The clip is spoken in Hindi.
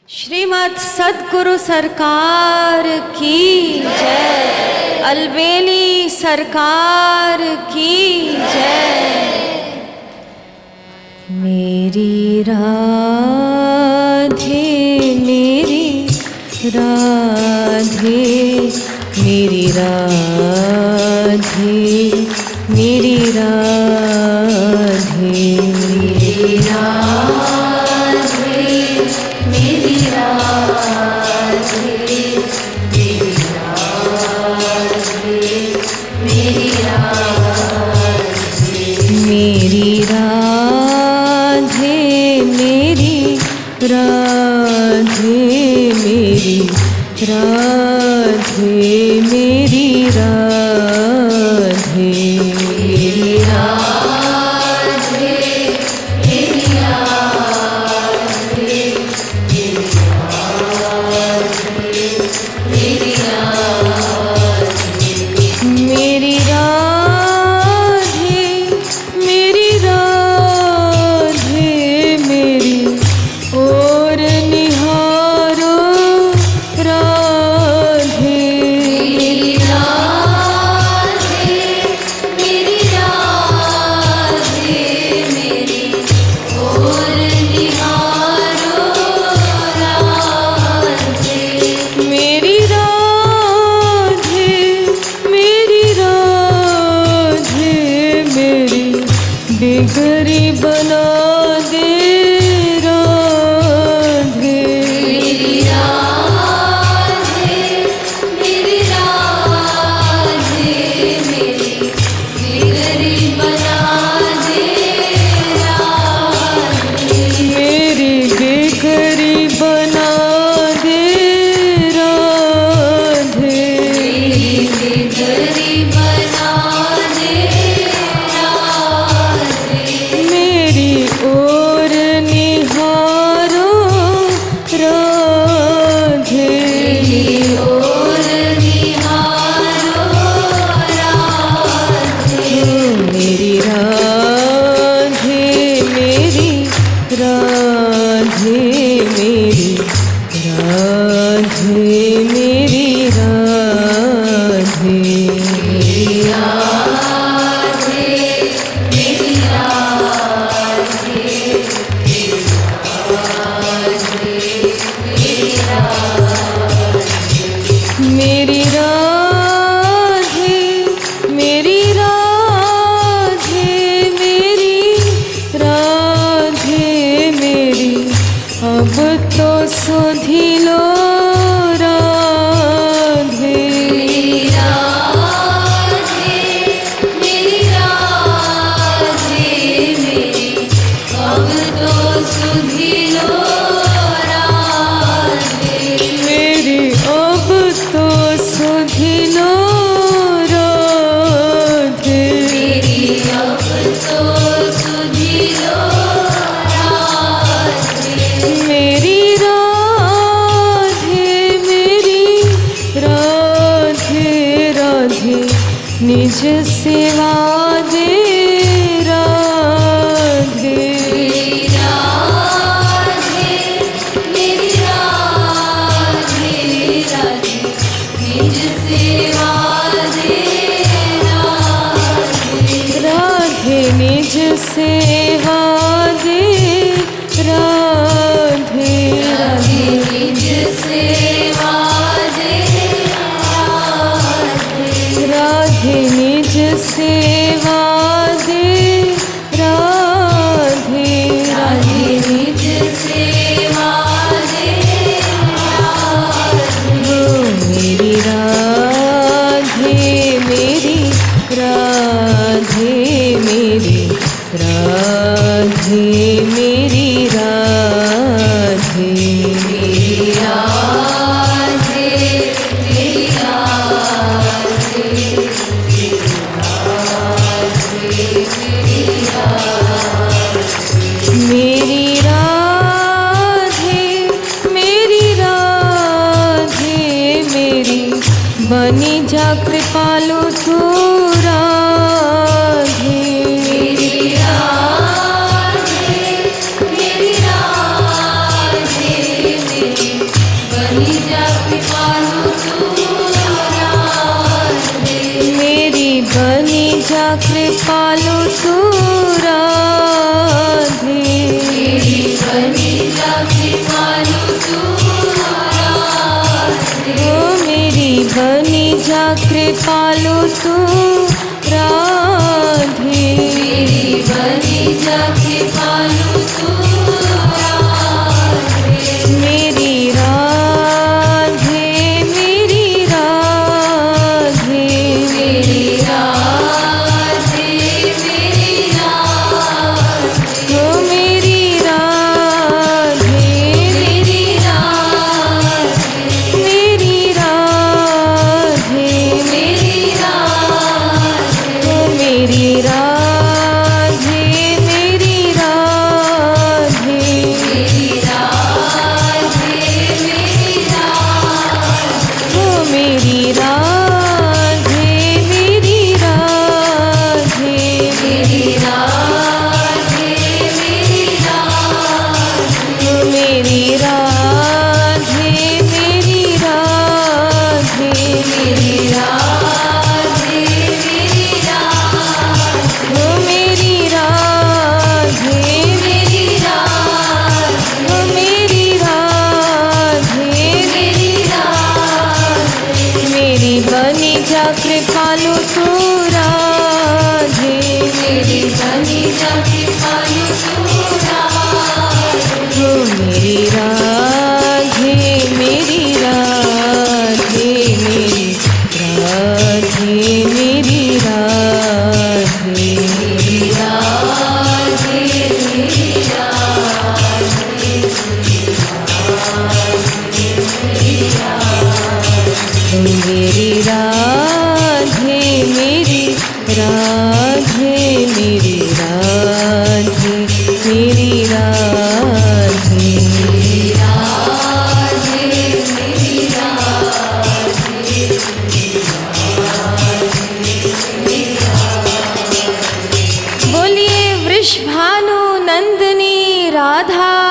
श्रीमद् सद्गुरु सरकार की जय। अलबेली सरकार की जय। मेरी राधे मेरी राधे मेरी राधे मेरी राधे मेरी राधे मेरी राधे मेरी राधे मेरी राधे मेरी राधे मेरी राधे मेरी राधे मेरी राधे मेरी राधे मेरी राधे मेरी राधे मेरी राधे मेरी राधे मेरी और निहारो राधे मेरी राधे मेरी राधे मेरी और निहारो राधे मेरी राधे मेरी राधे मेरी बिगड़ी बना दे राधे मेरी राधे मेरी राधे मेरी बिगड़ी बना दे राधे मेरी बिगड़ी बना दे राधे मेरी बिगड़ी बना दे राधे मेरी ओर निहारो राधे मेरी ओर निहारो राधे मेरी राधे मेरी राधे मेरी राधे मेरी राधे मेरी राधे मेरी राधे मेरी राधे मेरी राधे मेरी राधे मेरी अब तो सुधी लो राधे मेरी राधे मेरी राधे मेरी अब तो सुधी लो राधे मेरी अब तो सुधी लो राधे मेरी अब तो सुधी लो राधे मेरी राधे मेरी राधे राधे निज सेवा दे राधे मेरी राधे मेरी राधे राधे निज सेवा दे राधे राधे निज सेवा दे राधे राधे निज सेवा दे राधे राधे निज सेवा दे राधे राधे निज सेवा दे राधे मेरी राधे मेरी राधे मेरी राधे मेरी राधे मेरी राधे मेरी राधे मेरी राधे मेरी राधे मेरी बनी जा कृपालु तू राधे मेरी राधे मेरी राधे मेरी कृपालु तू राधे। मेरी बनी जा कृपालु तू राधे। ओ मेरी बनी जा कृपालु तू राधे। मेरी बनी जा कृपालु तू राधे। मेरी राधे मेरी राधे। मेरी राधे मेरी राधे। ओ मेरी राधे मेरी राधे। मेरी राधे। मेरी राधे। ओ मेरी राधे मेरी राधे। मेरी राधे मेरी राधे। ओ मेरी राधे मेरी राधे। मेरी राधे मेरी राधे। ओ मेरी राधे मेरी राधे। मेरी राधे मेरी राधे। ओ मेरी राधे मेरी राधे। ओ मेरी राधे। मेरी राधे। मेरी बनी जा कृपालु तू राधे। मेरी बनी जा कृपालु तू राधे। ओ मेरी राधे मेरी राधे। मेरी राधे मेरी राधे। मेरी राधे मेरी मेरी राधे मेरी राधे। मेरी राधे मेरी राधे। बोलिए वृषभानु नंदिनी राधा